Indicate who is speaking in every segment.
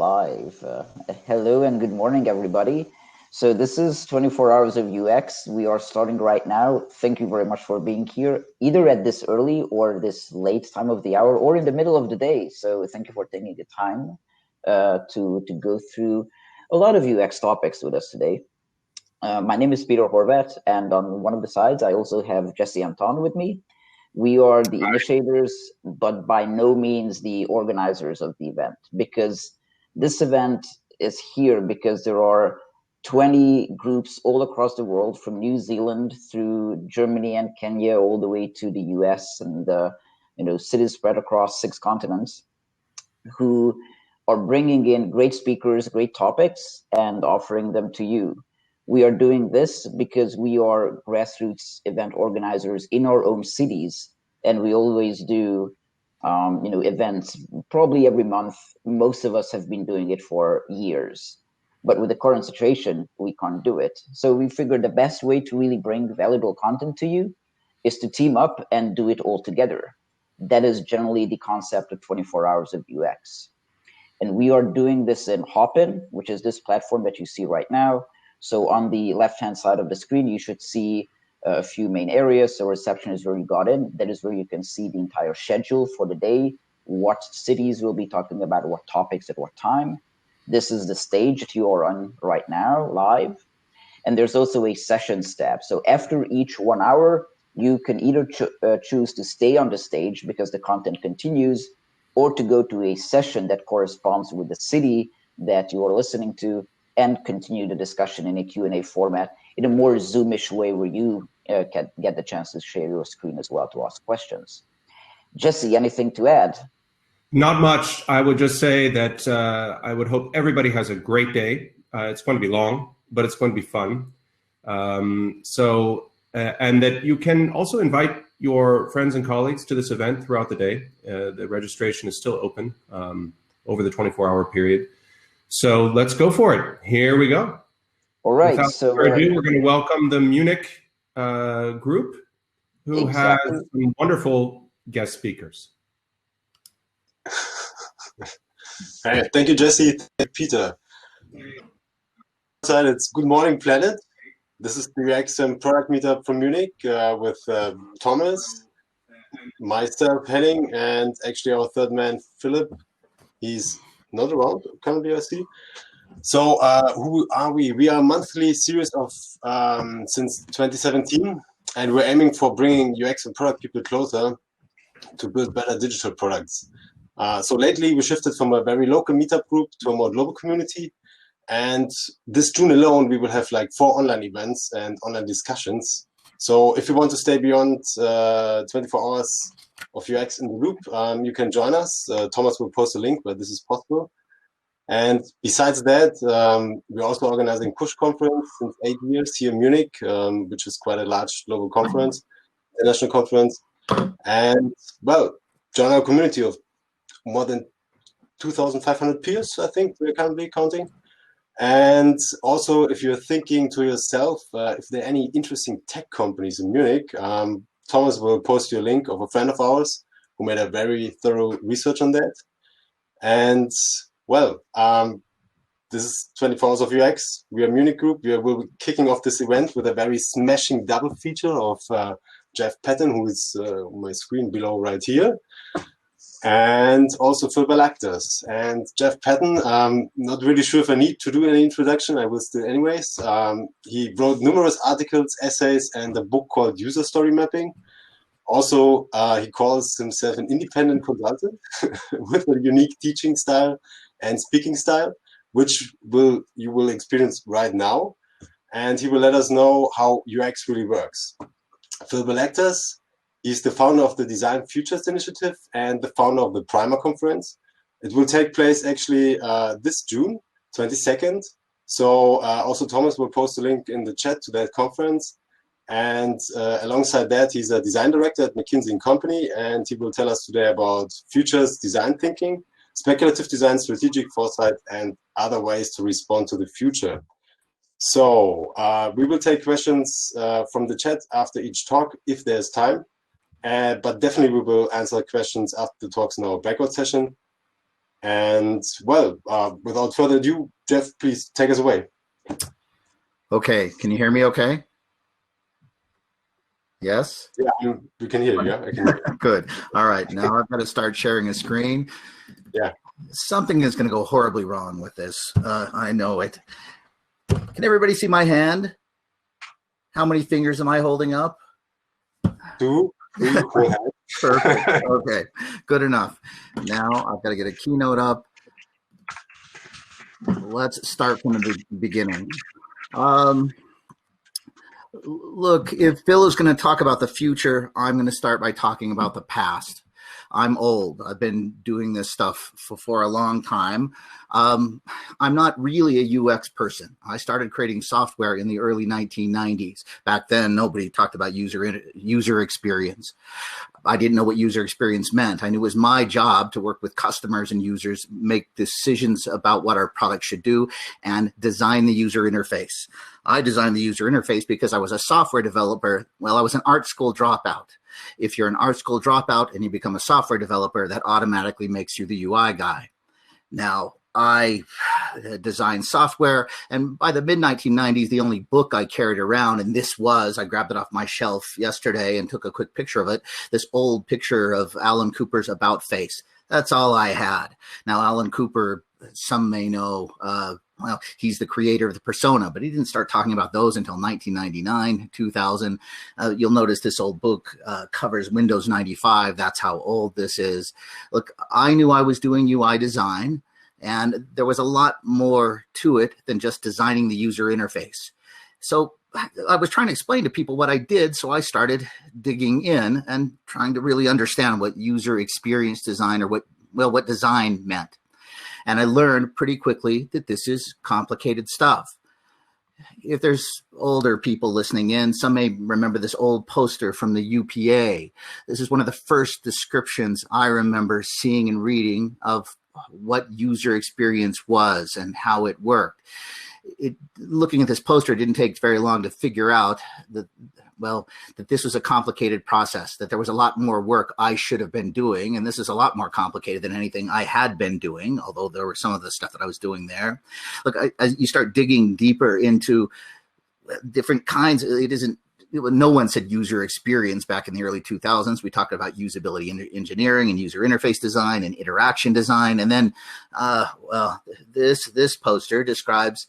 Speaker 1: live. Hello and good morning, everybody. So this is 24 hours of UX. We are starting right now. Thank you very much for being here, either at this early or this late time of the hour or in the middle of the day. So thank you for taking the time to go through a lot of UX topics with us today. My name is Peter Horvat, and on one of the sides, I also have Jesse Anton with me. We are the initiators, but by no means the organizers of the event, because this event is here because there are 20 groups all across the world, from New Zealand through Germany and Kenya, all the way to the US, and cities spread across 6 continents, who are bringing in great speakers, great topics, and offering them to you. We are doing this because we are grassroots event organizers in our own cities, and we always do, events probably every month. Most of us have been doing it for years, but with the current situation, we can't do it. So we figured the best way to really bring valuable content to you is to team up and do it all together. That is generally the concept of 24 hours of UX. And we are doing this in Hopin, which is this platform that you see right now. So on the left-hand side of the screen, you should see a few main areas. So reception is where you got in. That is where you can see the entire schedule for the day, what cities we'll be talking about, what topics at what time. This is the stage that you are on right now, live. And there's also a sessions tab. So after each 1 hour, you can either choose to stay on the stage because the content continues, or to go to a session that corresponds with the city that you are listening to, and continue the discussion in a Q&A format in a more Zoomish way, where you can get the chance to share your screen as well to ask questions. Jesse, anything to add?
Speaker 2: Not much. I would just say that I would hope everybody has a great day. It's going to be long, but it's going to be fun. And that you can also invite your friends and colleagues to this event throughout the day. The registration is still open over the 24-hour period. So let's go for it. Here we go.
Speaker 1: All right.
Speaker 2: Without further ado, we're going to welcome the Munich group, who has some wonderful guest speakers.
Speaker 3: Hey, thank you, Jesse. Peter. It's Good Morning Planet. This is the UX Product Meetup from Munich with Thomas, myself, Henning, and actually our third man, Philip. He's not around currently, I see. So who are we? We are a monthly series of since 2017, and we're aiming for bringing UX and product people closer to build better digital products. So lately we shifted from a very local meetup group to a more global community. And this June alone, we will have like 4 online events and online discussions. So if you want to stay beyond 24 hours of UX in the loop, you can join us. Thomas will post a link where this is possible. And besides that, we're also organizing Push Conference since 8 years here in Munich, which is quite a large global conference, international conference. And well, join our community of more than 2,500 peers, I think we're currently counting. And also, if you're thinking to yourself, if there are any interesting tech companies in Munich, Thomas will post you a link of a friend of ours who made a very thorough research on that. And well, this is 24 Hours of UX. We are Munich Group. We'll be kicking off this event with a very smashing double feature of Jeff Patton, who is on my screen below right here, and also Phil Balagtas. And Jeff Patton, not really sure if I need to do any introduction. I will still anyways. He wrote numerous articles, essays, and a book called User Story Mapping. Also, he calls himself an independent consultant with a unique teaching style and speaking style, which you will experience right now. And he will let us know how UX really works. Phil Balagtas, he's the founder of the Design Futures Initiative and the founder of the Primer Conference. It will take place actually this June 22nd. So also Thomas will post a link in the chat to that conference. And alongside that, he's a design director at McKinsey & Company, and he will tell us today about futures design thinking, speculative design, strategic foresight, and other ways to respond to the future. So we will take questions from the chat after each talk if there's time, but definitely we will answer questions after the talks in our breakout session. And well, without further ado, Jeff, please take us away.
Speaker 4: Okay, can you hear me okay? Yes?
Speaker 3: Yeah, we can hear you. Yeah, I can hear you.
Speaker 4: Good. All right, now I've got to start sharing a screen.
Speaker 3: Yeah.
Speaker 4: Something is going to go horribly wrong with this. I know it. Can everybody see my hand? How many fingers am I holding up?
Speaker 3: 2, 3, 4.
Speaker 4: Perfect. Okay, good enough. Now I've got to get a keynote up. Let's start from the beginning. Look, if Phil is going to talk about the future, I'm going to start by talking about the past. I'm old. I've been doing this stuff for a long time. I'm not really a UX person. I started creating software in the early 1990s. Back then, nobody talked about user experience. I didn't know what user experience meant. I knew it was my job to work with customers and users, make decisions about what our product should do, and design the user interface. I designed the user interface because I was a software developer. Well, I was an art school dropout. If you're an art school dropout and you become a software developer, that automatically makes you the UI guy. Now, I designed software, and by the mid-1990s, the only book I carried around, and this was, I grabbed it off my shelf yesterday and took a quick picture of it, this old picture of Alan Cooper's About Face. That's all I had. Now, Alan Cooper, some may know, well, he's the creator of the persona, but he didn't start talking about those until 1999, 2000. You'll notice this old book covers Windows 95. That's how old this is. Look, I knew I was doing UI design, and there was a lot more to it than just designing the user interface. So I was trying to explain to people what I did, so I started digging in and trying to really understand what user experience design or what design meant. And I learned pretty quickly that this is complicated stuff. If there's older people listening in, some may remember this old poster from the UPA. This is one of the first descriptions I remember seeing and reading of what user experience was and how it worked. Looking at this poster, it didn't take very long to figure out that this was a complicated process, that there was a lot more work I should have been doing. And this is a lot more complicated than anything I had been doing, although there were some of the stuff that I was doing there. Look, as you start digging deeper into different kinds, no one said user experience back in the early 2000s. We talked about usability engineering and user interface design and interaction design. And then, this poster describes,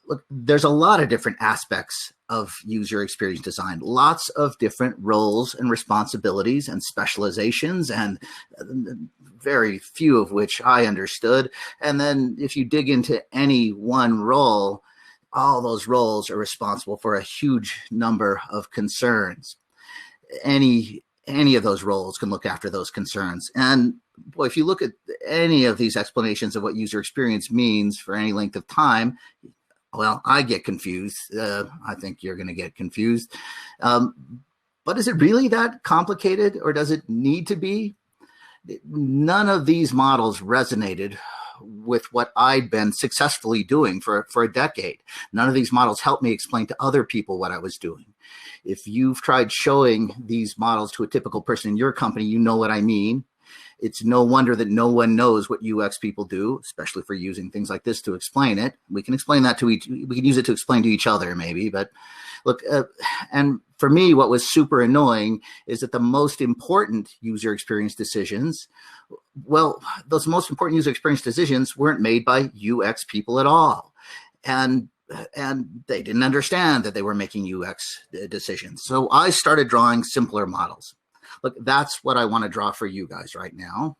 Speaker 4: look, there's a lot of different aspects of user experience design, lots of different roles and responsibilities and specializations, and very few of which I understood. And then if you dig into any one role, all those roles are responsible for a huge number of concerns. Any of those roles can look after those concerns. And boy, if you look at any of these explanations of what user experience means for any length of time, well, I get confused. I think you're going to get confused. But is it really that complicated, or does it need to be? None of these models resonated with what I'd been successfully doing for a decade. None of these models helped me explain to other people what I was doing. If you've tried showing these models to a typical person in your company, you know what I mean. It's no wonder that no one knows what UX people do, especially for using things like this to explain it. We can explain that we can use it to explain to each other maybe, but look, and for me, what was super annoying is that the most important user experience decisions, well, those most important user experience decisions weren't made by UX people at all. And they didn't understand that they were making UX decisions. So I started drawing simpler models. Look, that's what I want to draw for you guys right now.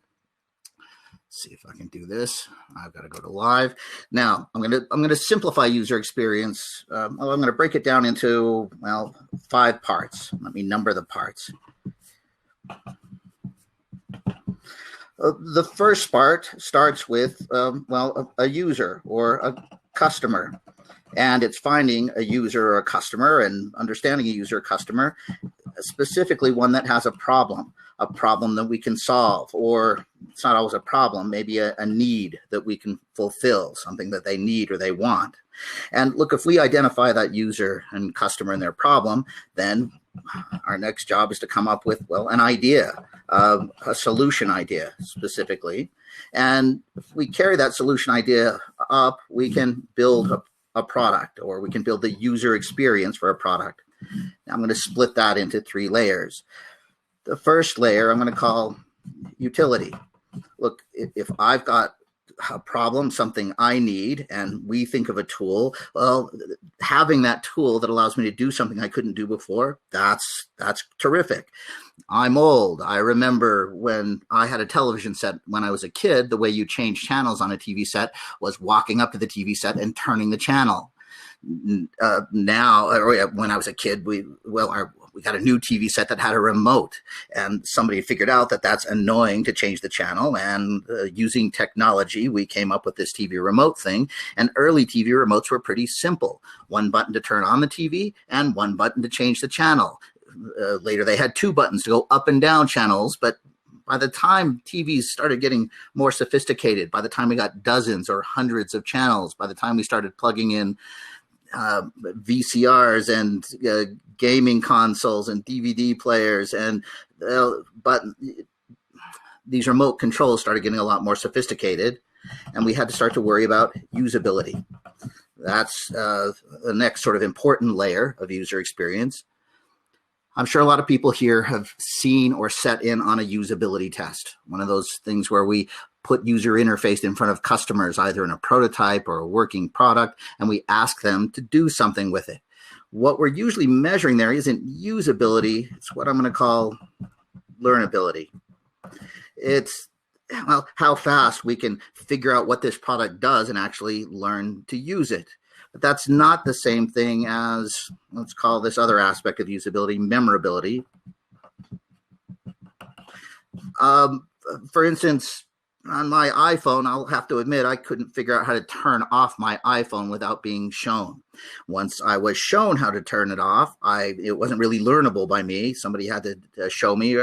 Speaker 4: Let's see if I can do this. I've got to go to live. Now, I'm going to simplify user experience. I'm going to break it down into, 5 parts. Let me number the parts. The first part starts with, a user or a customer. And it's finding a user or a customer and understanding a user or customer, specifically one that has a problem that we can solve, or it's not always a problem, maybe a need that we can fulfill, something that they need or they want. And look, if we identify that user and customer and their problem, then Our next job is to come up with, well, an idea, a solution idea specifically. And if we carry that solution idea up, we can build a product, or we can build the user experience for a product. Now I'm going to split that into 3 layers. The first layer I'm going to call utility. Look, if I've got a problem, something I need, and we think of a tool, well, having that tool that allows me to do something I couldn't do before, that's terrific. I'm old. I remember when I had a television set when I was a kid, the way you change channels on a TV set was walking up to the TV set and turning the channel. Now, when I was a kid, we got a new TV set that had a remote, and somebody figured out that that's annoying to change the channel. And using technology, we came up with this TV remote thing. And early TV remotes were pretty simple: 1 button to turn on the TV and 1 button to change the channel. Later, they had 2 buttons to go up and down channels, but by the time TVs started getting more sophisticated, by the time we got dozens or hundreds of channels, by the time we started plugging in VCRs and gaming consoles and DVD players, and but these remote controls started getting a lot more sophisticated, and we had to start to worry about usability. That's the next sort of important layer of user experience. I'm sure a lot of people here have seen or set in on a usability test, one of those things where we put user interface in front of customers, either in a prototype or a working product, and we ask them to do something with it. What we're usually measuring there isn't usability, it's what I'm going to call learnability. It's, well, how fast we can figure out what this product does and actually learn to use it. But that's not the same thing as, let's call this other aspect of usability, memorability. For instance, on my iPhone, I'll have to admit, I couldn't figure out how to turn off my iPhone without being shown. Once I was shown how to turn it off, it wasn't really learnable by me. Somebody had to show me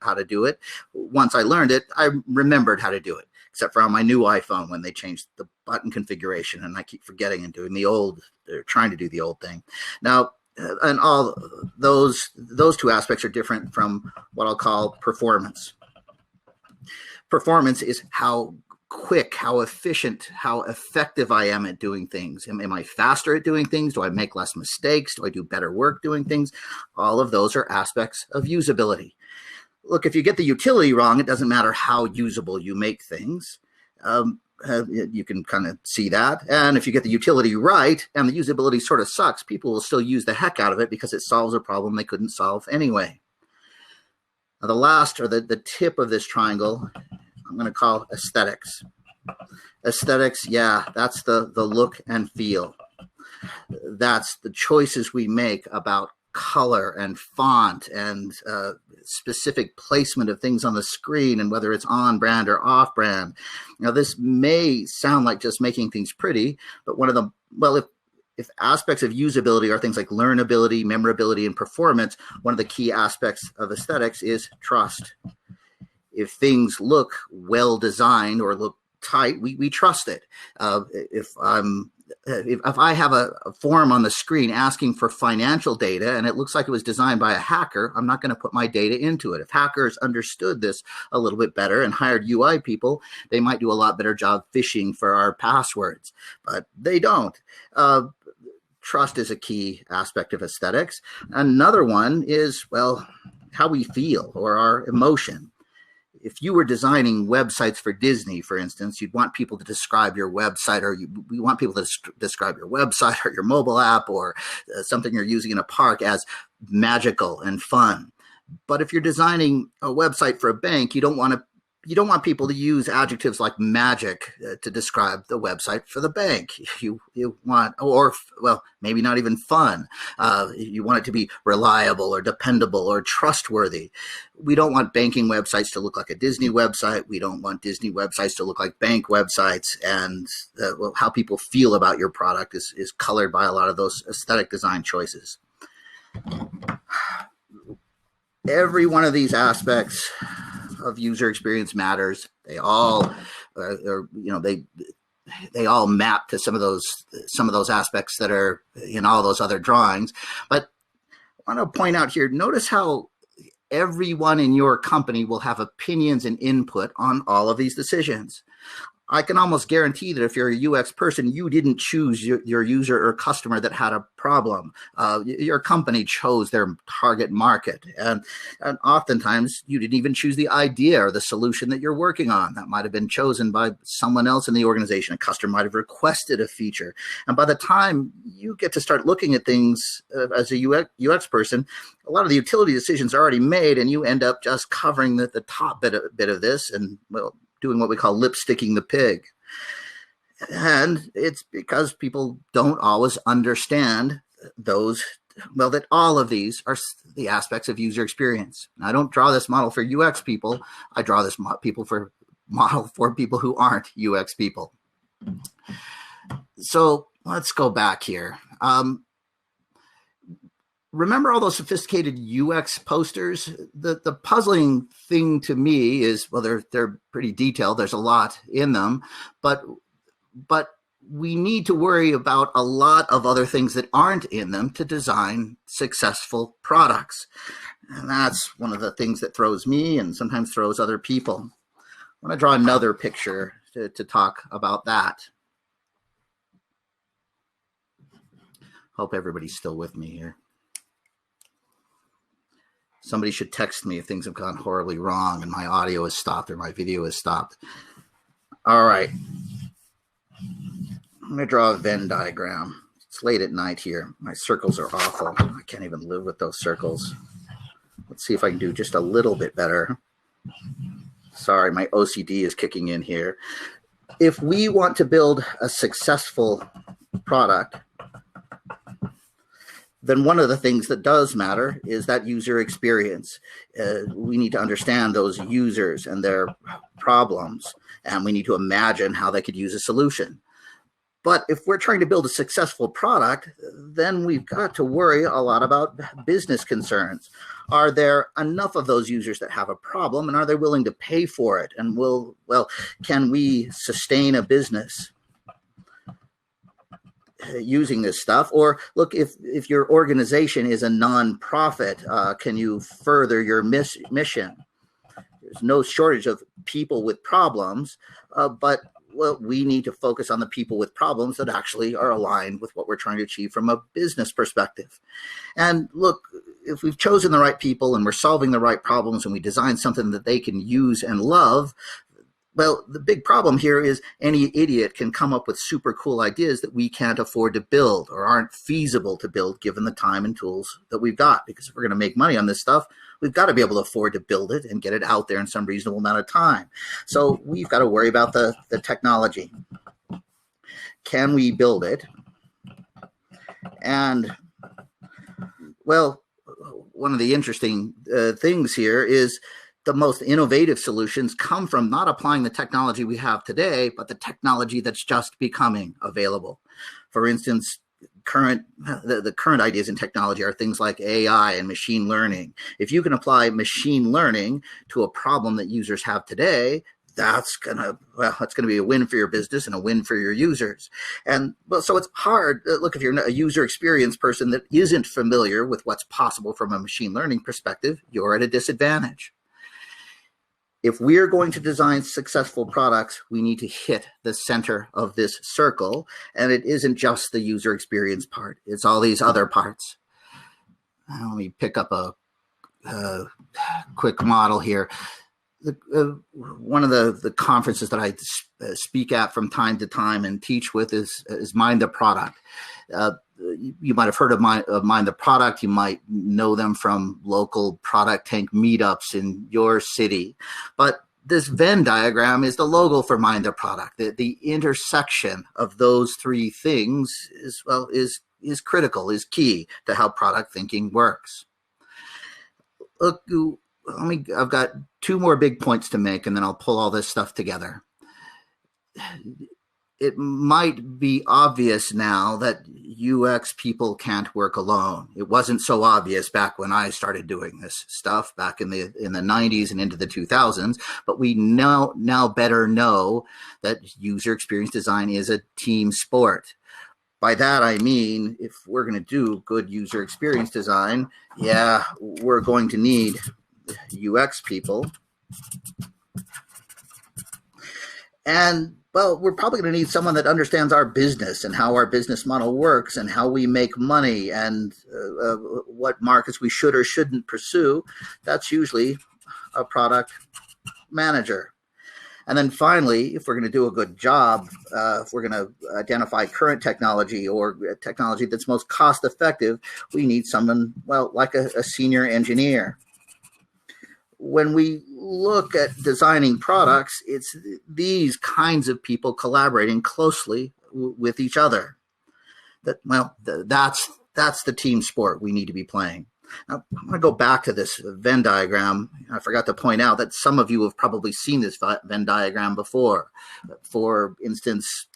Speaker 4: how to do it. Once I learned it, I remembered how to do it, except for on my new iPhone when they changed the button configuration, and I keep forgetting and doing they're trying to do the old thing. Now, and all those 2 aspects are different from what I'll call performance. Performance is how quick, how efficient, how effective I am at doing things. Am I faster at doing things? Do I make less mistakes? Do I do better work doing things? All of those are aspects of usability. Look, if you get the utility wrong, it doesn't matter how usable you make things. You can kind of see that. And if you get the utility right and the usability sort of sucks, people will still use the heck out of it because it solves a problem they couldn't solve anyway. Now, the last, or the tip of this triangle, I'm going to call aesthetics. Aesthetics, yeah, that's the look and feel. That's the choices we make about color and font and specific placement of things on the screen, and whether it's on brand or off brand. Now, this may sound like just making things pretty, but one of the, well, if aspects of usability are things like learnability, memorability, and performance, one of the key aspects of aesthetics is trust. If things look well designed or look tight, we trust it. If I have a form on the screen asking for financial data and it looks like it was designed by a hacker, I'm not going to put my data into it. If hackers understood this a little bit better and hired UI people, they might do a lot better job phishing for our passwords, but they don't. Trust is a key aspect of aesthetics. Another one is, well, how we feel or our emotion. If you were designing websites for Disney, for instance, you'd want people to describe your website, or you want people to describe your website or your mobile app or something you're using in a park as magical and fun. But if you're designing a website for a bank, you don't want people to use adjectives like magic to describe the website for the bank. You want, or well, maybe not even fun. You want it to be reliable or dependable or trustworthy. We don't want banking websites to look like a Disney website. We don't want Disney websites to look like bank websites. And how people feel about your product is colored by a lot of those aesthetic design choices. Every one of these aspects of user experience matters. They all, they all map to some of those aspects that are in all those other drawings. But want to point out here, notice how everyone in your company will have opinions and input on all of these decisions. I can almost guarantee that if you're a UX person, you didn't choose your user or customer that had a problem. Your company chose their target market. And oftentimes, you didn't even choose the idea or the solution that you're working on. That might have been chosen by someone else in the organization. A customer might have requested a feature. And by the time you get to start looking at things as a UX person, a lot of the utility decisions are already made, and you end up just covering the top bit of this and, well, doing what we call lipsticking the pig. And it's because people don't always understand that all of these are the aspects of user experience. And I don't draw this model for UX people. I draw this model for people who aren't UX people. So let's go back here. Remember all those sophisticated UX posters? The puzzling thing to me is, well, they're pretty detailed. There's a lot in them, but we need to worry about a lot of other things that aren't in them to design successful products. And that's one of the things that throws me and sometimes throws other people. I want to draw another picture to talk about that. Hope everybody's still with me here. Somebody should text me if things have gone horribly wrong and my audio is stopped or my video is stopped. All right. I'm going to draw a Venn diagram. It's late at night here. My circles are awful. I can't even live with those circles. Let's see if I can do just a little bit better. Sorry, my OCD is kicking in here. If we want to build a successful product, then one of the things that does matter is that user experience. We need to understand those users and their problems, and we need to imagine how they could use a solution. But if we're trying to build a successful product, then we've got to worry a lot about business concerns. Are there enough of those users that have a problem, and are they willing to pay for it? And can we sustain a business using this stuff? Or look, if your organization is a nonprofit, can you further your mission? There's no shortage of people with problems, but we need to focus on the people with problems that actually are aligned with what we're trying to achieve from a business perspective. And look, if we've chosen the right people and we're solving the right problems and we design something that they can use and love, well, the big problem here is any idiot can come up with super cool ideas that we can't afford to build or aren't feasible to build given the time and tools that we've got. Because if we're going to make money on this stuff, we've got to be able to afford to build it and get it out there in some reasonable amount of time. So we've got to worry about the technology. Can we build it? And, well, one of the interesting things here is the most innovative solutions come from not applying the technology we have today, but the technology that's just becoming available. For instance, the current ideas in technology are things like AI and machine learning. If you can apply machine learning to a problem that users have today, that's gonna be a win for your business and a win for your users. And so it's hard. Look, if you're a user experience person that isn't familiar with what's possible from a machine learning perspective, you're at a disadvantage. If we're going to design successful products, we need to hit the center of this circle. And it isn't just the user experience part. It's all these other parts. Let me pick up a quick model here. One of the conferences that I speak at from time to time and teach with is Mind the Product. You might have heard of Mind the Product. You might know them from local product tank meetups in your city. But this Venn diagram is the logo for Mind the Product. The intersection of those three things is critical, is key to how product thinking works. Look, I've got two more big points to make, and then I'll pull all this stuff together. It might be obvious now that UX people can't work alone. It wasn't so obvious back when I started doing this stuff back in the 90s and into the 2000s, but we now better know that user experience design is a team sport. By that, I mean, if we're going to do good user experience design, we're going to need UX people. And, well, we're probably going to need someone that understands our business and how our business model works and how we make money and what markets we should or shouldn't pursue. That's usually a product manager. And then finally, if we're going to do a good job, if we're going to identify current technology or technology that's most cost effective, we need someone, well, like a senior engineer. When we look at designing products, it's these kinds of people collaborating closely with each other. That's the team sport we need to be playing. Now, I'm going to go back to this Venn diagram. I forgot to point out that some of you have probably seen this Venn diagram before. For instance,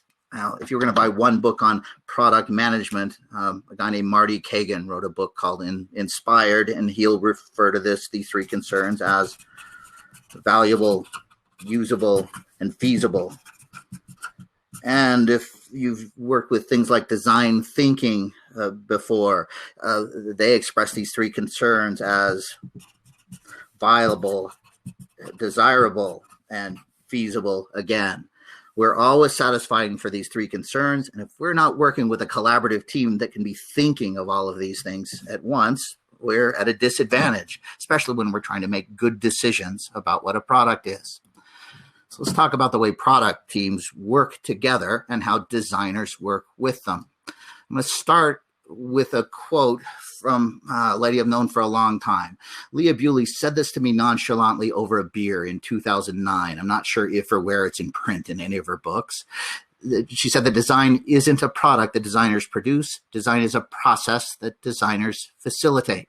Speaker 4: if you were going to buy one book on product management, a guy named Marty Kagan wrote a book called Inspired, and he'll refer to these three concerns as valuable, usable, and feasible. And if you've worked with things like design thinking before, they express these three concerns as viable, desirable, and feasible again. We're always satisfying for these three concerns. And if we're not working with a collaborative team that can be thinking of all of these things at once, we're at a disadvantage, especially when we're trying to make good decisions about what a product is. So let's talk about the way product teams work together and how designers work with them. I'm going to start with a quote from a lady I've known for a long time. Leah Bewley said this to me nonchalantly over a beer in 2009. I'm not sure if or where it's in print in any of her books. She said that design isn't a product that designers produce. Design is a process that designers facilitate.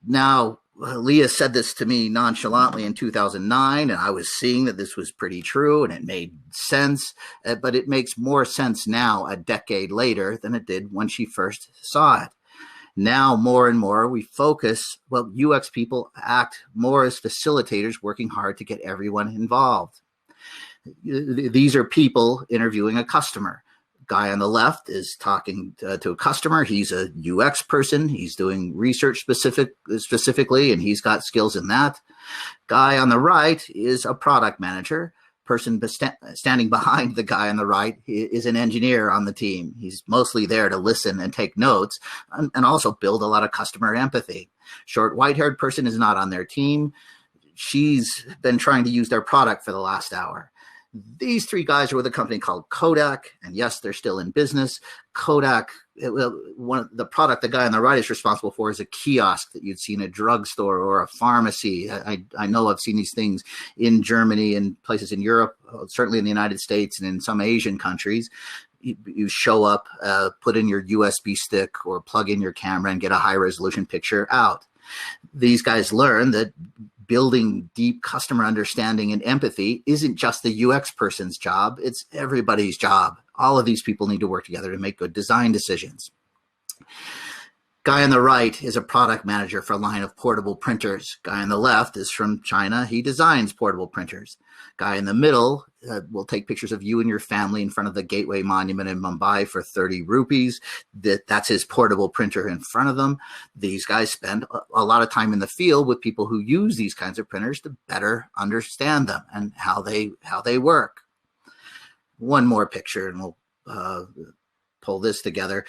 Speaker 4: Now, Leah said this to me nonchalantly in 2009, and I was seeing that this was pretty true, and it made sense, but it makes more sense now, a decade later, than it did when she first saw it. Now, more and more, we focus, UX people act more as facilitators, working hard to get everyone involved. These are people interviewing a customer. Guy on the left is talking to a customer. He's a UX person. He's doing research specifically, and he's got skills in that. Guy on the right is a product manager. Person standing behind the guy on the right is an engineer on the team. He's mostly there to listen and take notes and also build a lot of customer empathy. Short white-haired person is not on their team. She's been trying to use their product for the last hour. These three guys are with a company called Kodak, and yes, they're still in business. Kodak, the product the guy on the right is responsible for is a kiosk that you'd see in a drugstore or a pharmacy. I know I've seen these things in Germany and places in Europe, certainly in the United States and in some Asian countries. You show up, put in your USB stick or plug in your camera and get a high-resolution picture out. These guys learn that building deep customer understanding and empathy isn't just the UX person's job, it's everybody's job. All of these people need to work together to make good design decisions. Guy on the right is a product manager for a line of portable printers. Guy on the left is from China. He designs portable printers. Guy in the middle will take pictures of you and your family in front of the Gateway Monument in Mumbai for 30 rupees. That's his portable printer in front of them. These guys spend a lot of time in the field with people who use these kinds of printers to better understand them and how they work. One more picture and we'll pull this together.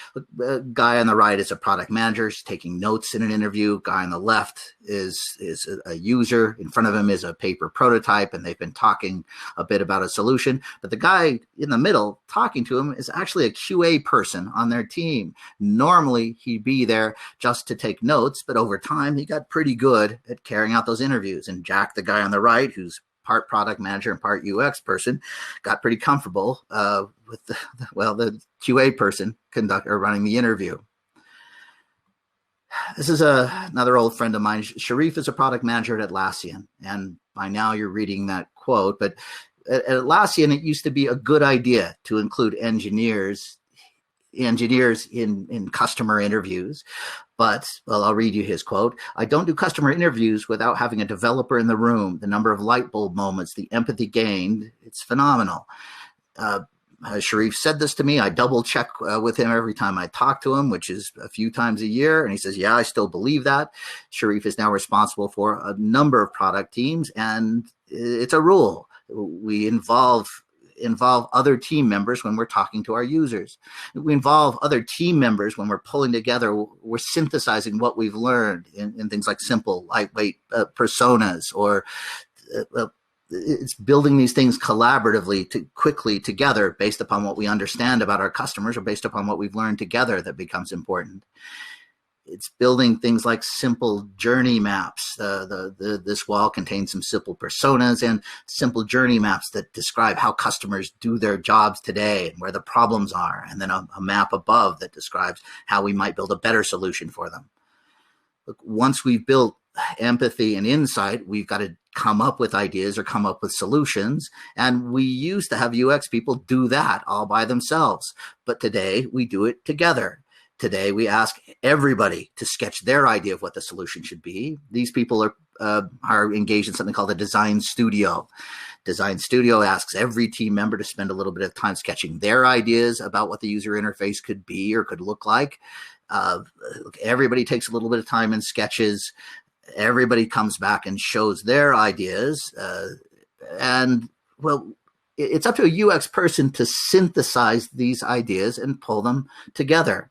Speaker 4: Guy on the right is a product manager. He's taking notes in an interview. Guy on the left is a user. In front of him is a paper prototype, and they've been talking a bit about a solution. But the guy in the middle talking to him is actually a QA person on their team. Normally, he'd be there just to take notes, but over time, he got pretty good at carrying out those interviews. And Jack, the guy on the right, who's part product manager and part UX person, got pretty comfortable with the QA person running the interview. This is another old friend of mine. Sharif is a product manager at Atlassian, and by now you're reading that quote. But at Atlassian, it used to be a good idea to include engineers in customer interviews. But, I'll read you his quote. "I don't do customer interviews without having a developer in the room. The number of light bulb moments, the empathy gained, it's phenomenal." Sharif said this to me. I double check with him every time I talk to him, which is a few times a year. And he says, yeah, I still believe that. Sharif is now responsible for a number of product teams, and it's a rule. We involve other team members when we're talking to our users. We involve other team members when we're pulling together, we're synthesizing what we've learned in things like simple, lightweight personas, or it's building these things collaboratively, quickly together based upon what we understand about our customers or based upon what we've learned together that becomes important. It's building things like simple journey maps. This wall contains some simple personas and simple journey maps that describe how customers do their jobs today and where the problems are, and then a map above that describes how we might build a better solution for them. Look, once we've built empathy and insight, we've got to come up with ideas or come up with solutions. And we used to have UX people do that all by themselves. But today we do it together. Today we ask everybody to sketch their idea of what the solution should be. These people are engaged in something called a design studio. Design studio asks every team member to spend a little bit of time sketching their ideas about what the user interface could be or could look like. Everybody takes a little bit of time and sketches. Everybody comes back and shows their ideas. It's up to a UX person to synthesize these ideas and pull them together.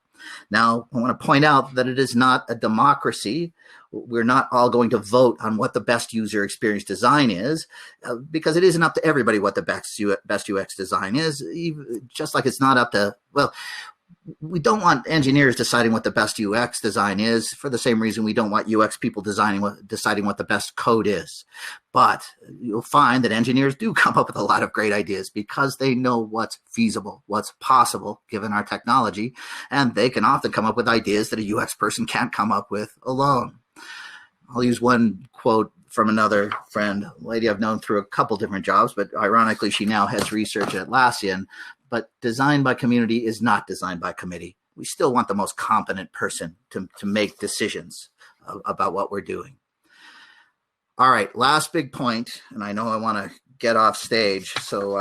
Speaker 4: Now, I want to point out that it is not a democracy. We're not all going to vote on what the best user experience design is, because it isn't up to everybody what the best UX design is, just like it's not up to, we don't want engineers deciding what the best UX design is for the same reason we don't want UX people deciding what the best code is. But you'll find that engineers do come up with a lot of great ideas because they know what's feasible, what's possible given our technology, and they can often come up with ideas that a UX person can't come up with alone. I'll use one quote from another friend, a lady I've known through a couple different jobs, but ironically, she now heads research at Atlassian. But design by community is not designed by committee. We still want the most competent person to make decisions about what we're doing. All right, last big point, and I know I want to get off stage, so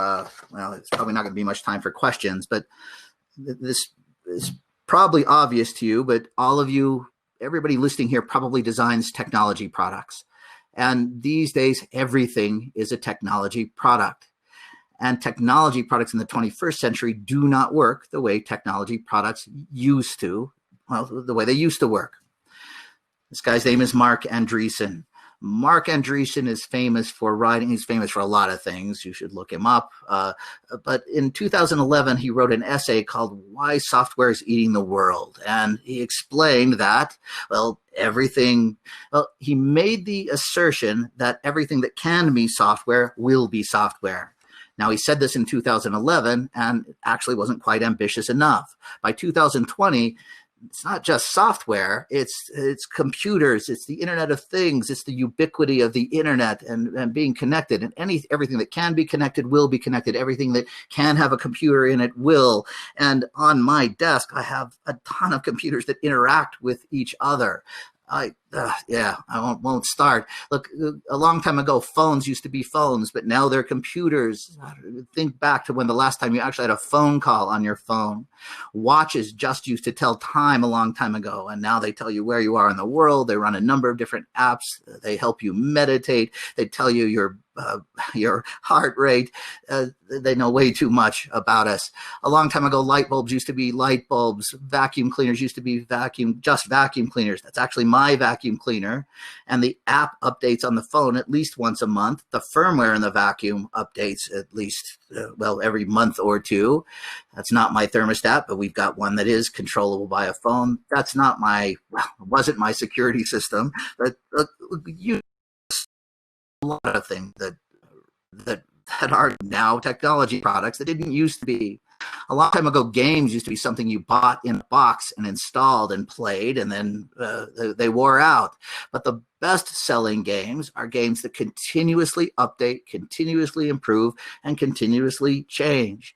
Speaker 4: it's probably not going to be much time for questions, but this is probably obvious to you, but all of you, everybody listening here probably designs technology products. And these days, everything is a technology product. And technology products in the 21st century do not work the way technology products used to, the way they used to work. This guy's name is Marc Andreessen. Marc Andreessen is famous for writing. He's famous for a lot of things. You should look him up. But in 2011, he wrote an essay called Why Software is Eating the World. And he explained that, he made the assertion that everything that can be software will be software. Now, he said this in 2011 and actually wasn't quite ambitious enough. By 2020, it's not just software, it's computers, it's the Internet of Things, it's the ubiquity of the Internet and being connected. And everything that can be connected will be connected. Everything that can have a computer in it will. And on my desk, I have a ton of computers that interact with each other. I won't start. Look, a long time ago, phones used to be phones, but now they're computers. Think back to when the last time you actually had a phone call on your phone. Watches just used to tell time a long time ago, and now they tell you where you are in the world. They run a number of different apps. They help you meditate. They tell you your heart rate. They know way too much about us. A long time ago, light bulbs used to be light bulbs. Vacuum cleaners used to be vacuum cleaners. That's actually my vacuum cleaner. And the app updates on the phone at least once a month. The firmware in the vacuum updates at least, every month or two. That's not my thermostat, but we've got one that is controllable by a phone. That's not wasn't my security system. But you a lot of things that are now technology products that didn't used to be. A long time ago, games used to be something you bought in a box and installed and played, and then they wore out. But the best-selling games are games that continuously update, continuously improve, and continuously change.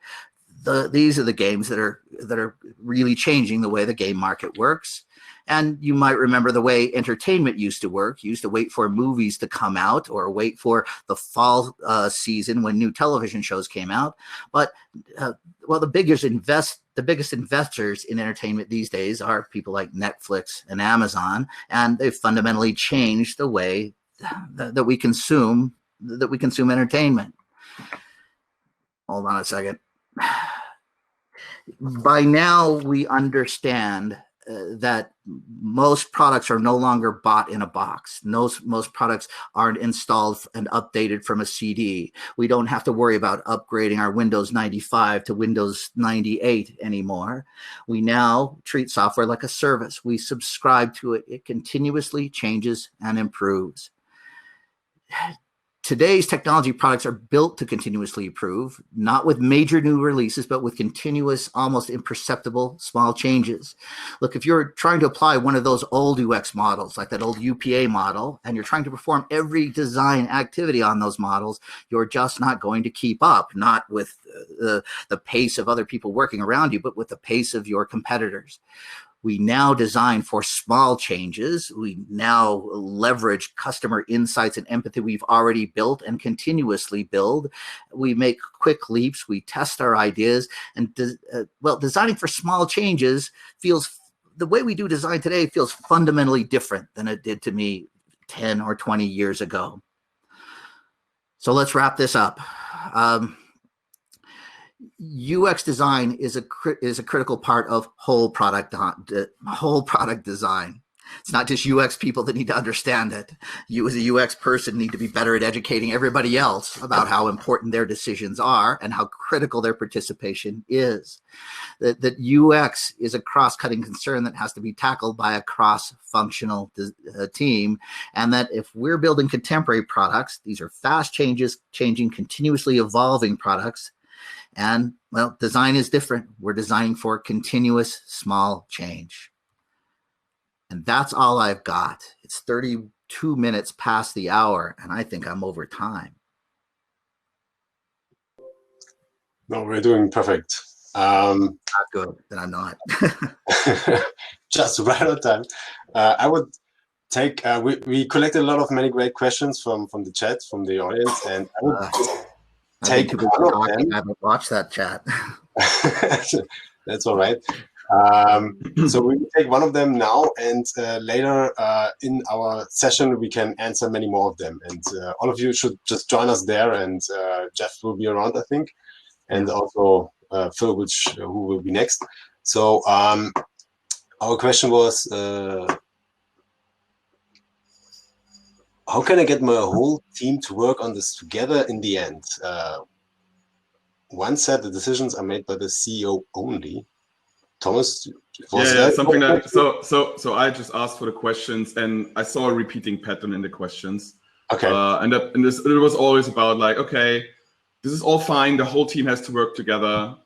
Speaker 4: These are the games that are really changing the way the game market works. And you might remember the way entertainment used to work. You used to wait for movies to come out or wait for the fall season when new television shows came out. But well, the biggest investors in entertainment these days are people like Netflix and Amazon, and they've fundamentally changed the way that we consume entertainment. Hold on a second. By now, we understand that most products are no longer bought in a box. Most products aren't installed and updated from a CD. We don't have to worry about upgrading our Windows 95 to Windows 98 anymore. We now treat software like a service. We subscribe to it. It continuously changes and improves. Today's technology products are built to continuously improve, not with major new releases, but with continuous, almost imperceptible small changes. Look, if you're trying to apply one of those old UX models, like that old UPA model, and you're trying to perform every design activity on those models, you're just not going to keep up, not with the pace of other people working around you, but with the pace of your competitors. We now design for small changes. We now leverage customer insights and empathy we've already built and continuously build. We make quick leaps. We test our ideas. And designing for small changes the way we do design today feels fundamentally different than it did to me 10 or 20 years ago. So let's wrap this up. UX design is a critical part of whole product design. It's not just UX people that need to understand it. You as a UX person need to be better at educating everybody else about how important their decisions are and how critical their participation is. That UX is a cross-cutting concern that has to be tackled by a cross-functional team, and that if we're building contemporary products, these are fast changing, continuously evolving products. And, well, design is different. We're designing for continuous small change. And that's all I've got. It's 32 minutes past the hour, and I think I'm over time.
Speaker 3: No, we're doing perfect.
Speaker 4: Not good, then I'm not.
Speaker 3: Just right on time. I would take, we collected a lot of many great questions from the chat, from the audience, and I would take one of them.
Speaker 4: I haven't watched that chat.
Speaker 3: That's all right. So we will take one of them now, and later in our session we can answer many more of them. And all of you should just join us there. And Jeff will be around, I think, and also Phil, who will be next. So our question was, how can I get my whole team to work on this together in the end? One said the decisions are made by the CEO only. Thomas,
Speaker 5: something like so I just asked for the questions, and I saw a repeating pattern in the questions.
Speaker 3: Okay.
Speaker 5: And it was always about like, okay, this is all fine. The whole team has to work together.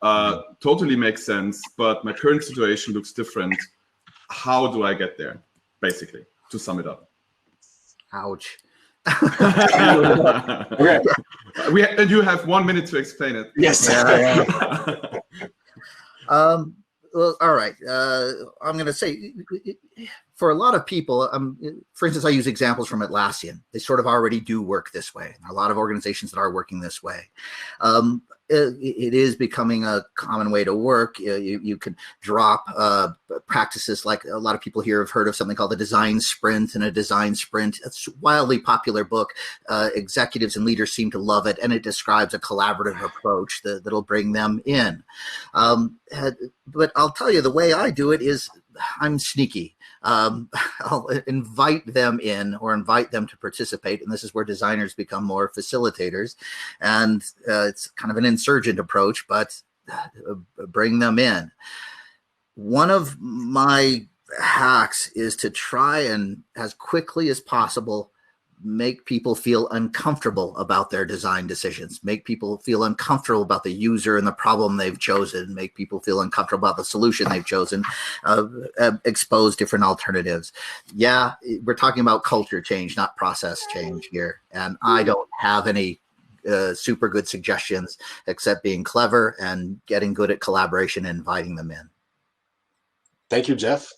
Speaker 5: Totally makes sense. But my current situation looks different. How do I get there? Basically, to sum it up.
Speaker 4: Ouch.
Speaker 5: Okay. You have 1 minute to explain it.
Speaker 3: Yes.
Speaker 4: Well, all right. I'm going to say, for a lot of people, for instance, I use examples from Atlassian. They sort of already do work this way. There are a lot of organizations that are working this way. It is becoming a common way to work. You can drop practices like a lot of people here have heard of something called the design sprint and a design sprint. It's a wildly popular book. Executives and leaders seem to love it, and it describes a collaborative approach that'll bring them in. But I'll tell you, the way I do it is I'm sneaky. I'll invite them in or invite them to participate. And this is where designers become more facilitators. And it's kind of an insurgent approach, but bring them in. One of my hacks is to try and, as quickly as possible, make people feel uncomfortable about their design decisions, make people feel uncomfortable about the user and the problem they've chosen, make people feel uncomfortable about the solution they've chosen, expose different alternatives. Yeah, we're talking about culture change, not process change here. And I don't have any super good suggestions except being clever and getting good at collaboration and inviting them in.
Speaker 3: Thank you, Jeff.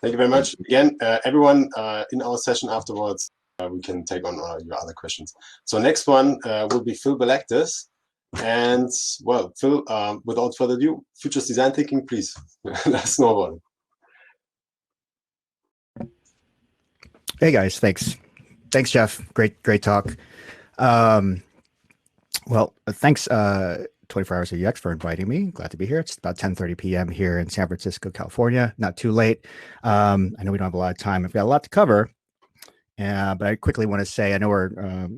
Speaker 3: Thank you very much. Again, everyone in our session afterwards, we can take on your other questions. So next one will be Phil Balagtas. And well, Phil, without further ado, futures design thinking, please. Let us know about it.
Speaker 6: Hey guys, thanks. Thanks, Jeff. Great talk. Well, thanks 24 Hours of UX for inviting me. Glad to be here. It's about 10:30 p.m. here in San Francisco, California. Not too late. I know we don't have a lot of time. I've got a lot to cover. But I quickly want to say, I know we're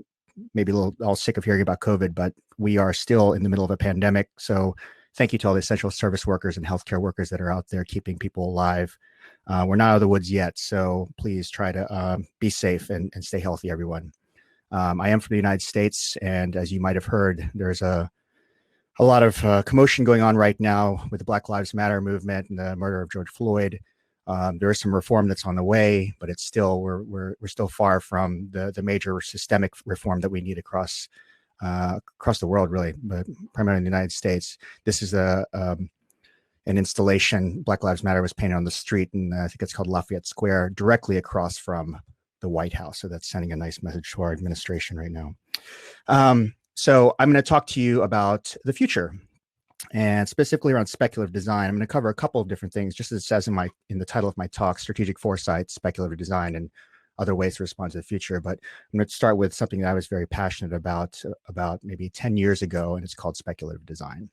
Speaker 6: maybe a little all sick of hearing about COVID, but we are still in the middle of a pandemic. So thank you to all the essential service workers and healthcare workers that are out there keeping people alive. We're not out of the woods yet. So please try to be safe and stay healthy, everyone. I am from the United States. And as you might have heard, there's a lot of commotion going on right now with the Black Lives Matter movement and the murder of George Floyd. There is some reform that's on the way, but it's still we're still far from the major systemic reform that we need across the world, really, but primarily in the United States. This is an installation. Black Lives Matter was painted on the street, and I think it's called Lafayette Square, directly across from the White House. So that's sending a nice message to our administration right now. So I'm going to talk to you about the future, and specifically around speculative design. I'm going to cover a couple of different things, just as it says in the title of my talk: strategic foresight, speculative design, and other ways to respond to the future. But I'm going to start with something that I was very passionate about maybe 10 years ago, and it's called speculative design.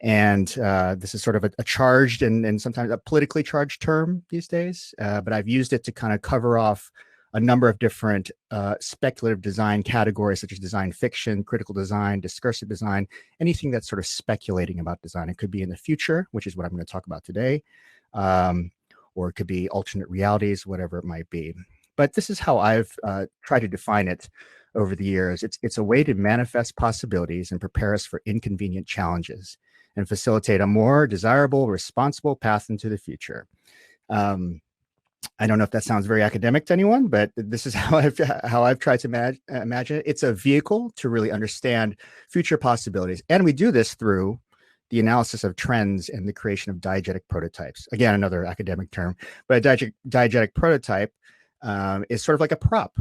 Speaker 6: And this is sort of a charged and sometimes a politically charged term these days, but I've used it to kind of cover off a number of different speculative design categories, such as design fiction, critical design, discursive design, anything that's sort of speculating about design. It could be in the future, which is what I'm going to talk about today, or it could be alternate realities, whatever it might be. But this is how I've tried to define it over the years. It's a way to manifest possibilities and prepare us for inconvenient challenges and facilitate a more desirable, responsible path into the future. I don't know if that sounds very academic to anyone, but this is how I've tried to imagine it. It's a vehicle to really understand future possibilities. And we do this through the analysis of trends and the creation of diegetic prototypes. Again, another academic term, but a diegetic prototype is sort of like a prop,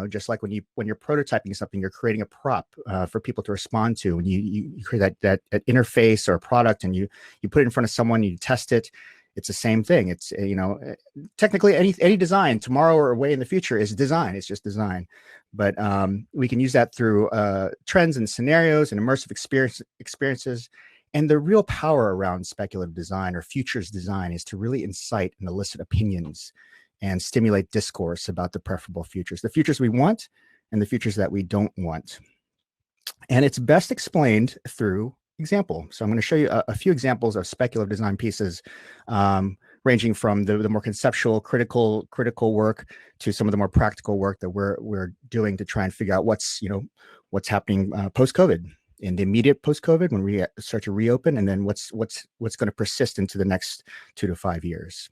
Speaker 6: just like when you're prototyping something, you're creating a prop for people to respond to. When you create that interface or a product and you put it in front of someone, you test it. It's the same thing. It's, technically any design tomorrow or way in the future is design. It's just design. But we can use that through trends and scenarios and immersive experiences. And the real power around speculative design or futures design is to really incite and elicit opinions and stimulate discourse about the preferable futures, the futures we want and the futures that we don't want. And it's best explained through example. So I'm going to show you a few examples of speculative design pieces, ranging from the more conceptual, critical work to some of the more practical work that we're doing to try and figure out what's happening post-COVID, in the immediate post-COVID when we start to reopen, and then what's going to persist into the next 2 to 5 years.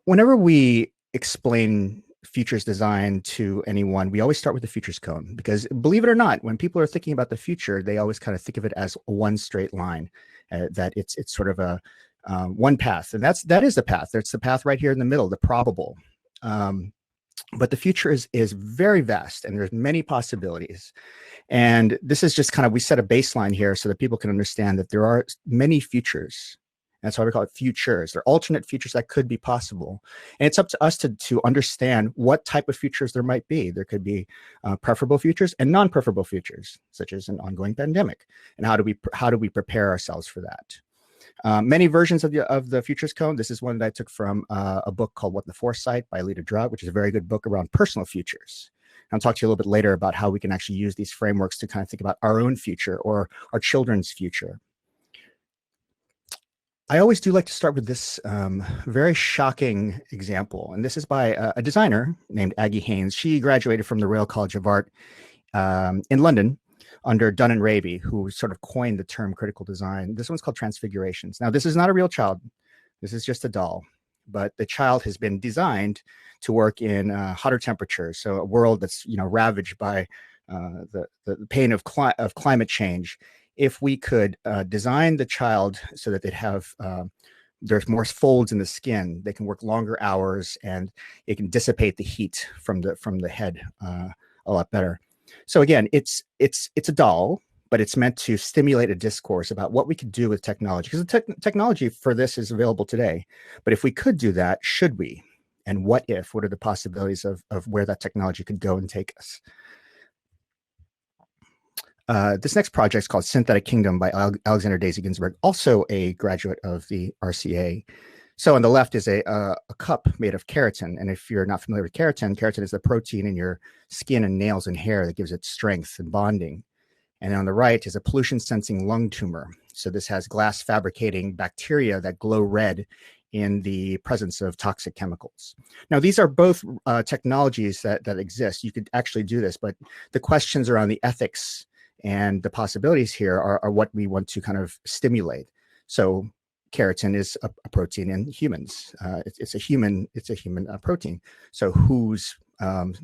Speaker 6: Whenever we explain futures design to anyone, we always start with the futures cone, because believe it or not, when people are thinking about the future, they always kind of think of it as one straight line, that it's sort of a one path, and that is the path. It's the path right here in the middle, the probable. But the future is very vast, and there's many possibilities. And this is just kind of, we set a baseline here so that people can understand that there are many futures. That's why we call it futures. They're alternate futures that could be possible. And it's up to us to understand what type of futures there might be. There could be preferable futures and non-preferable futures, such as an ongoing pandemic. And how do we prepare ourselves for that? Many versions of the futures cone. This is one that I took from a book called What the Foresight by Lita Drug, which is a very good book around personal futures. I'll talk to you a little bit later about how we can actually use these frameworks to kind of think about our own future or our children's future. I always do like to start with this very shocking example. And this is by a designer named Aggie Haynes. She graduated from the Royal College of Art in London under Dunn and Raby, who sort of coined the term critical design. This one's called Transfigurations. Now, this is not a real child. This is just a doll. But the child has been designed to work in hotter temperatures. So a world that's ravaged by the pain of climate change. If we could design the child so that they'd have there's more folds in the skin. They can work longer hours, and it can dissipate the heat from the head a lot better. So again, it's a doll, but it's meant to stimulate a discourse about what we could do with technology, because the technology for this is available today. But if we could do that, should we? And what if? What are the possibilities of where that technology could go and take us? This next project is called Synthetic Kingdom by Alexander Daisy Ginsburg, also a graduate of the RCA. So on the left is a cup made of keratin. And if you're not familiar with keratin, keratin is the protein in your skin and nails and hair that gives it strength and bonding. And on the right is a pollution-sensing lung tumor. So this has glass-fabricating bacteria that glow red in the presence of toxic chemicals. Now, these are both technologies that exist. You could actually do this, but the questions around the ethics and the possibilities here are what we want to kind of stimulate. So keratin is a protein in humans. It's a human protein. So whose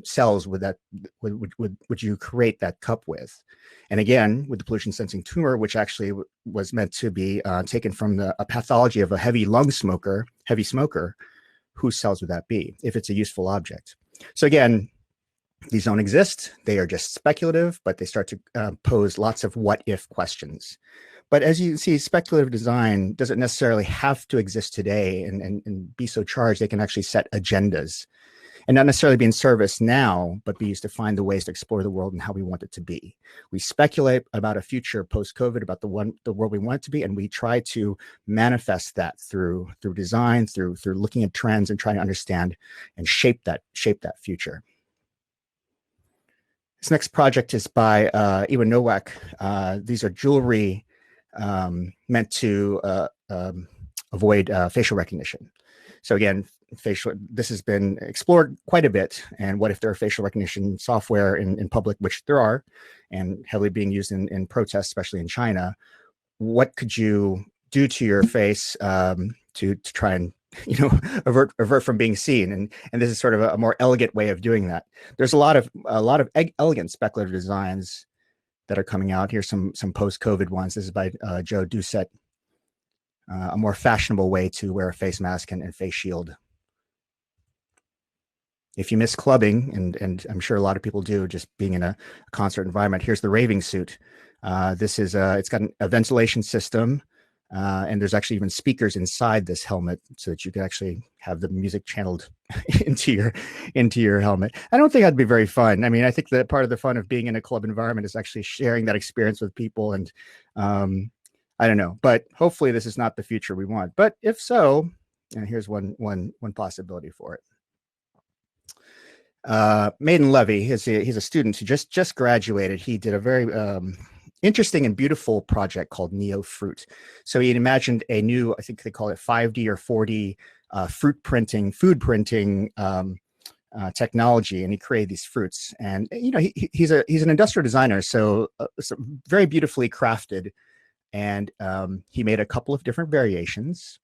Speaker 6: cells would you create that cup with? And again, with the pollution sensing tumor, which actually was meant to be taken from a pathology of a heavy smoker, whose cells would that be if it's a useful object? So again, these don't exist. They are just speculative, but they start to pose lots of what if questions. But as you see, speculative design doesn't necessarily have to exist today and be so charged. They can actually set agendas and not necessarily be in service now, but be used to find the ways to explore the world and how we want it to be. We speculate about a future post-COVID, about the world we want it to be, and we try to manifest that through design, through looking at trends and trying to understand and shape that future. This next project is by Iwan Nowak. These are jewelry meant to avoid facial recognition. So again, this has been explored quite a bit. And what if there are facial recognition software in public, which there are, and heavily being used in protests, especially in China? What could you do to your face to try and avert from being seen? And this is sort of a more elegant way of doing that. There's a lot of elegant speculative designs that are coming out. Here's some post-COVID ones. This is by Joe Doucette. A more fashionable way to wear a face mask and face shield. If you miss clubbing, and I'm sure a lot of people do, just being in a concert environment, here's the raving suit. This is it's got a ventilation system, and there's actually even speakers inside this helmet so that you can actually have the music channeled into your helmet. I don't think that'd be very fun. I mean, I think that part of the fun of being in a club environment is actually sharing that experience with people. And I don't know, but hopefully this is not the future we want. But if so, and here's one possibility for it. Maiden Levy, he's a student who just graduated. He did a very interesting and beautiful project called Neo Fruit. So he imagined a new, I think they call it 5D or 4D food printing technology, and he created these fruits. And he's an industrial designer, so very beautifully crafted. And he made a couple of different variations.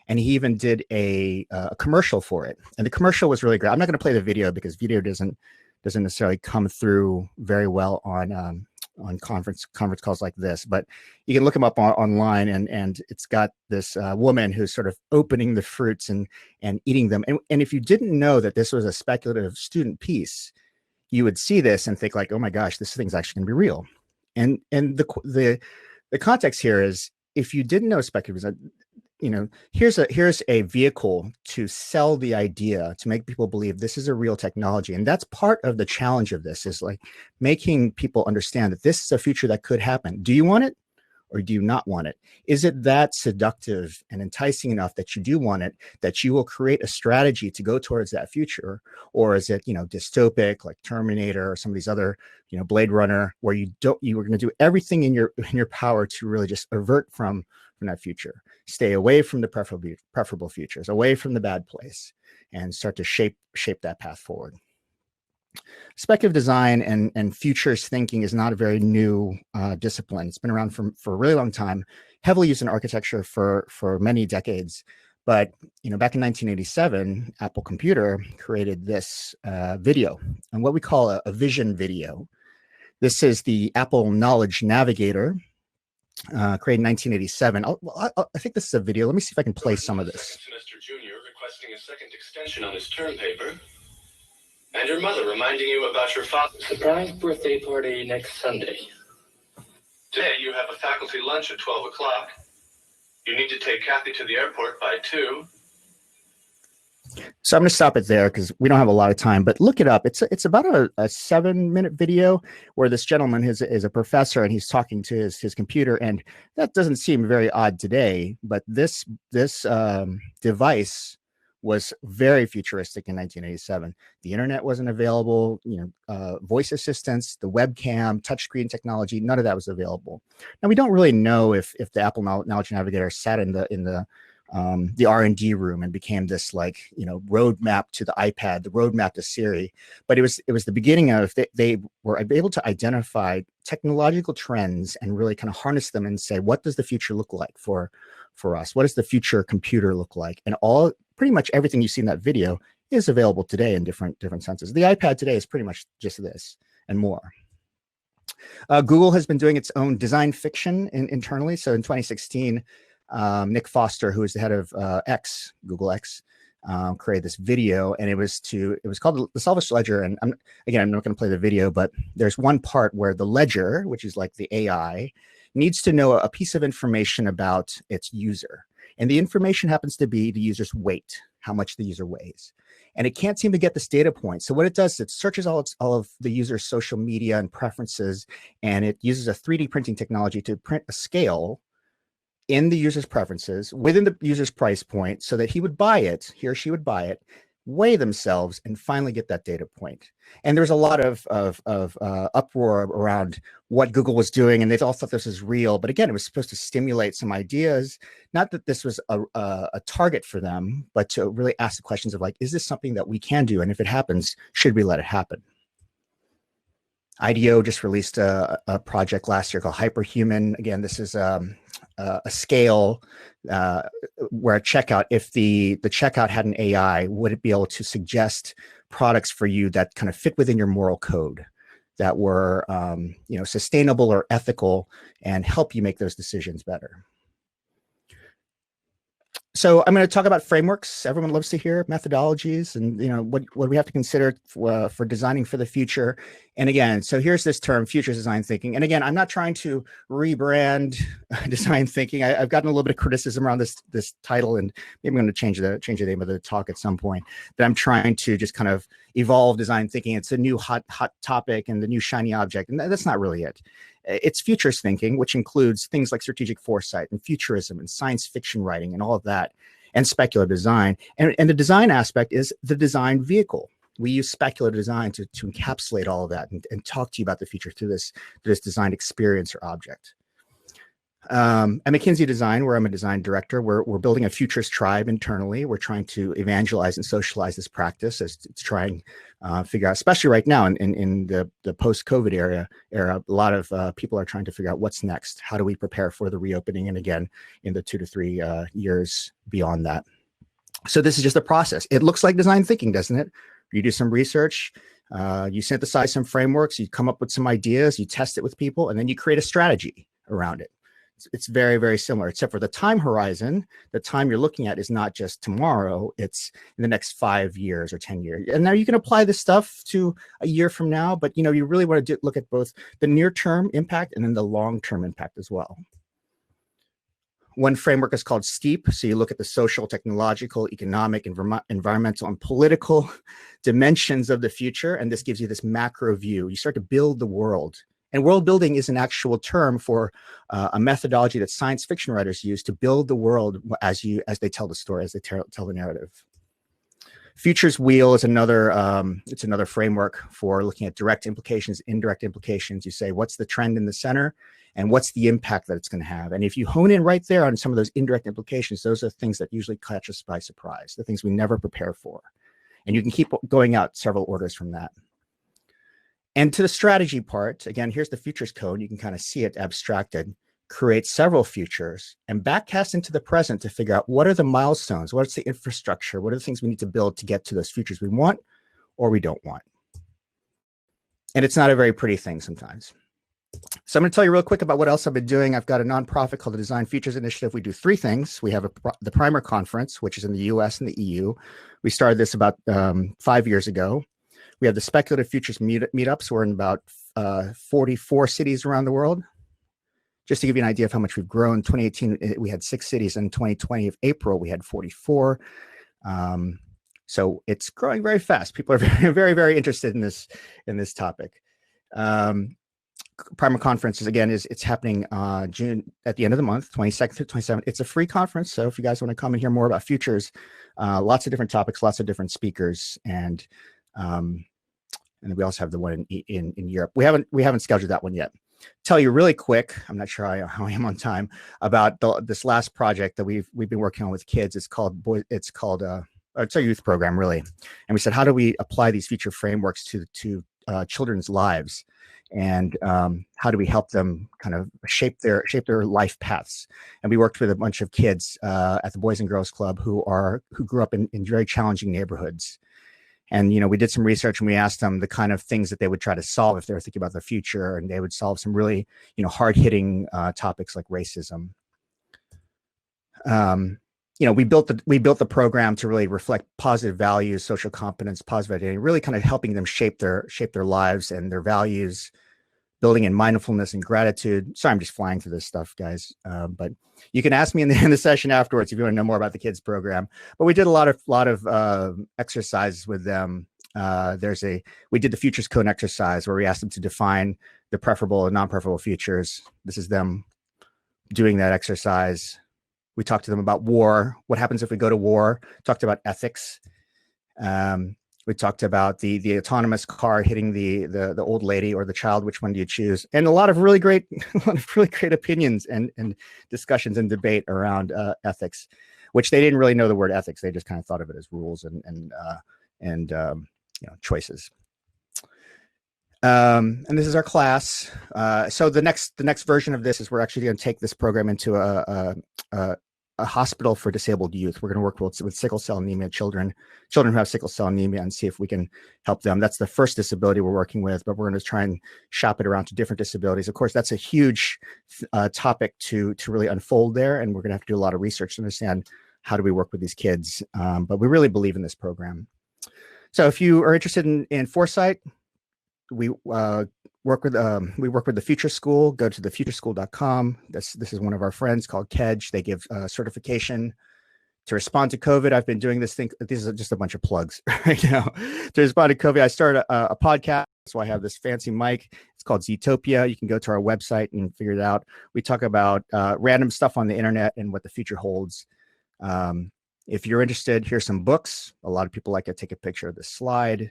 Speaker 6: And he even did a commercial for it. And the commercial was really great. I'm not going to play the video because video doesn't necessarily come through very well on conference calls like this. But you can look him up online, and it's got this woman who's sort of opening the fruits and eating them. And if you didn't know that this was a speculative student piece, you would see this and think like, oh my gosh, this thing's actually going to be real. And the context here is, if you didn't know speculative, here's a vehicle to sell the idea, to make people believe this is a real technology. And that's part of the challenge of this, is like making people understand that this is a future that could happen. Do you want it or do you not want it? Is it that seductive and enticing enough that you do want it, that you will create a strategy to go towards that future? Or is it, dystopic, like Terminator or some of these other, Blade Runner, where you are going to do everything in your power to really just avert from that future, stay away from the preferable futures, away from the bad place, and start to shape that path forward. Speculative design and futures thinking is not a very new discipline. It's been around for a really long time, heavily used in architecture for many decades. But back in 1987, Apple Computer created this video, and what we call a vision video. This is the Apple Knowledge Navigator. created in 1987. I think this is a video. Let me see if I can play some of this.
Speaker 7: Semester junior requesting a second extension on his term paper. And your mother reminding you about your father's surprise birthday party next Sunday. Today you have a faculty lunch at 12 o'clock. You need to take Kathy to the airport by 2.
Speaker 6: So I'm going to stop it there because we don't have a lot of time, but look it up. It's about a 7-minute video where this gentleman is a professor and he's talking to his computer, and that doesn't seem very odd today, but this device was very futuristic in 1987. The internet wasn't available, voice assistants, the webcam, touchscreen technology, none of that was available. Now we don't really know if the Apple Knowledge Navigator sat in the R&D room and became this roadmap to the iPad, the roadmap to Siri, but it was the beginning of they were able to identify technological trends and really kind of harness them and say, what does the future look like for us? What does the future computer look like? And pretty much everything you see in that video is available today in different senses. The iPad today is pretty much just this and more. Google has been doing its own design fiction internally. So in 2016, Nick Foster, who is the head of Google X, created this video, and it was called the Salvage Ledger. And I'm not going to play the video, but there's one part where the ledger, which is like the AI, needs to know a piece of information about its user. And the information happens to be the user's weight, how much the user weighs. And it can't seem to get this data point. So what it does is it searches all of the user's social media and preferences, and it uses a 3D printing technology to print a scale in the user's preferences within the user's price point so that he or she would buy it, weigh themselves, and finally get that data point. And there's a lot of uproar around what Google was doing, and they all thought this was real. But again, it was supposed to stimulate some ideas, not that this was a target for them, but to really ask the questions of is this something that we can do? And if it happens, should we let it happen? IDEO just released a project last year called Hyperhuman. Again, this is a scale where a checkout, if the checkout had an AI, would it be able to suggest products for you that kind of fit within your moral code, that were sustainable or ethical, and help you make those decisions better? So I'm going to talk about frameworks. Everyone loves to hear methodologies, and what we have to consider for designing for the future. And again, so here's this term, futures design thinking. And again, I'm not trying to rebrand design thinking. I've gotten a little bit of criticism around this title, and maybe I'm going to change the name of the talk at some point. But I'm trying to just kind of evolve design thinking. It's a new hot topic and the new shiny object, and that's not really it. It's futures thinking, which includes things like strategic foresight and futurism and science fiction writing and all of that, and speculative design. And the design aspect is the design vehicle. We use speculative design to encapsulate all of that and talk to you about the future through this design experience or object. At McKinsey Design, where I'm a design director, we're building a futures tribe internally. We're trying to evangelize and socialize this practice as to try and figure out, especially right now in the post-COVID era, a lot of people are trying to figure out what's next. How do we prepare for the reopening? And again, in the 2 to 3 years beyond that. So this is just a process. It looks like design thinking, doesn't it? You do some research, you synthesize some frameworks, you come up with some ideas, you test it with people, and then you create a strategy around it. It's very, very similar, except for the time horizon. The time you're looking at is not just tomorrow, it's in the next 5 years or 10 years. And now you can apply this stuff to a year from now, but you really want to look at both the near-term impact and then the long-term impact as well. One framework is called STEEP. So you look at the social, technological, economic, environmental, and political dimensions of the future. And this gives you this macro view. You start to build the world. And world building is an actual term for a methodology that science fiction writers use to build the world as they tell the story, as they tell the narrative. Futures Wheel is another framework for looking at direct implications, indirect implications. You say, what's the trend in the center and what's the impact that it's going to have? And if you hone in right there on some of those indirect implications, those are things that usually catch us by surprise, the things we never prepare for. And you can keep going out several orders from that. And to the strategy part, again, here's the futures code. You can kind of see it abstracted. Create several futures and backcast into the present to figure out what are the milestones, what's the infrastructure, what are the things we need to build to get to those futures we want or we don't want. And it's not a very pretty thing sometimes. So I'm going to tell you real quick about what else I've been doing. I've got a nonprofit called the Design Futures Initiative. We do three things. We have the Primer Conference, which is in the US and the EU. We started this about 5 years ago. We have the Speculative Futures meetups. We're in about 44 cities around the world. Just to give you an idea of how much we've grown, 2018, we had 6 cities. In 2020 of April, we had 44. So it's growing very fast. People are very, very, very interested in this topic. Primer Conference it's happening June at the end of the month, 22nd through 27th. It's a free conference, so if you guys want to come and hear more about futures, lots of different topics, lots of different speakers, and then we also have the one in Europe. We haven't scheduled that one yet. Tell you really quick, I'm not sure how I am on time, about this last project that we've been working on with kids. It's our youth program, really, and we said, how do we apply these future frameworks to children's lives? And how do we help them kind of shape their life paths? And we worked with a bunch of kids at the Boys and Girls Club who grew up in very challenging neighborhoods. And we did some research, and we asked them the kind of things that they would try to solve if they were thinking about the future, and they would solve some really hard-hitting topics like racism. We built the program to really reflect positive values, social competence, positive identity, really kind of helping them shape their lives and their values, building in mindfulness and gratitude. Sorry, I'm just flying through this stuff, guys. But you can ask me in the session afterwards if you want to know more about the kids program. But we did a lot of exercises with them. We did the Futures Code exercise where we asked them to define the preferable and non-preferable futures. This is them doing that exercise. We talked to them about war. What happens if we go to war? Talked about ethics. We talked about the autonomous car hitting the old lady or the child. Which one do you choose? And a lot of really great opinions and discussions and debate around ethics, which they didn't really know the word ethics. They just kind of thought of it as rules and choices. And this is our class. So the next version of this is we're actually going to take this program into a hospital for disabled youth. We're going to work with sickle cell anemia children who have sickle cell anemia, and see if we can help them. That's the first disability we're working with, but we're going to try and shop it around to different disabilities. Of course, that's a huge topic to really unfold there, and we're going to have to do a lot of research to understand how do we work with these kids. But we really believe in this program. So if you are interested in foresight, we work with the Future School. Go to thefutureschool.com. This is one of our friends called Kedge. They give certification to respond to COVID. I've been doing this thing. These are just a bunch of plugs right now. To respond to COVID, I started a podcast. So I have this fancy mic. It's called Zootopia. You can go to our website and figure it out. We talk about random stuff on the internet and what the future holds. If you're interested, here's some books. A lot of people like to take a picture of this slide.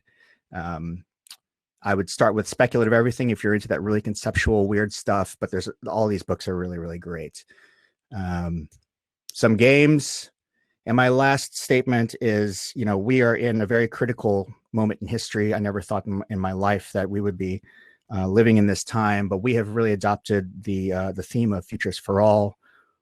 Speaker 6: I would start with Speculative Everything if you're into that really conceptual, weird stuff, but all these books are really, really great. Some games. And my last statement is, we are in a very critical moment in history. I never thought in my life that we would be living in this time, but we have really adopted the theme of Futures for All.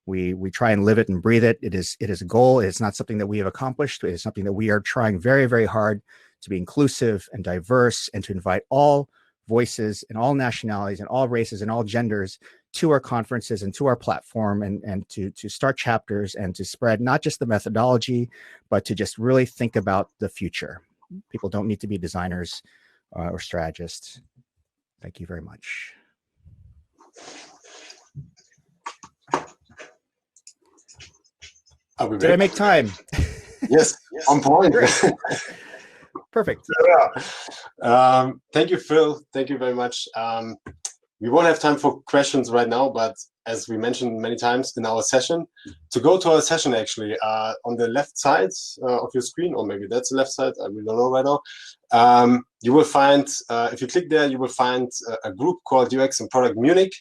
Speaker 6: We try and live it and breathe it. It is a goal. It's not something that we have accomplished. It is something that we are trying very, very hard to be inclusive and diverse, and to invite all voices and all nationalities and all races and all genders to our conferences and to our platform, and to start chapters and to spread not just the methodology, but to just really think about the future. People don't need to be designers or strategists. Thank you very much. Did I make time?
Speaker 3: Yes, on point.
Speaker 6: Perfect.
Speaker 3: Thank you, Phil. Thank you very much. We won't have time for questions right now, but as we mentioned many times in our session, to go to our session, actually, on the left side of your screen, or maybe that's the left side, I really don't know right now, you will find, if you click there, you will find a group called UX and Product Munich.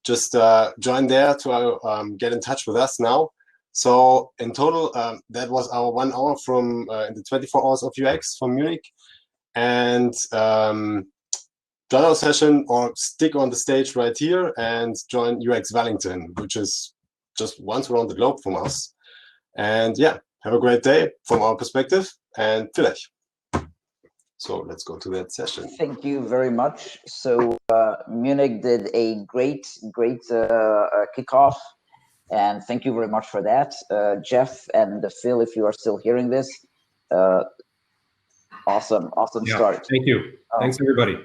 Speaker 3: Just join there to get in touch with us now. So in total, that was our 1 hour from in the 24 hours of UX from Munich. And join our session or stick on the stage right here and join UX Wellington, which is just once around the globe from us. And yeah, have a great day from our perspective, and vielleicht. So let's go to that session.
Speaker 1: Thank you very much. So Munich did a great kickoff, and thank you very much for that. Jeff and Phil, if you are still hearing this, awesome
Speaker 2: Yeah,
Speaker 1: start.
Speaker 2: thank you. Thanks, everybody.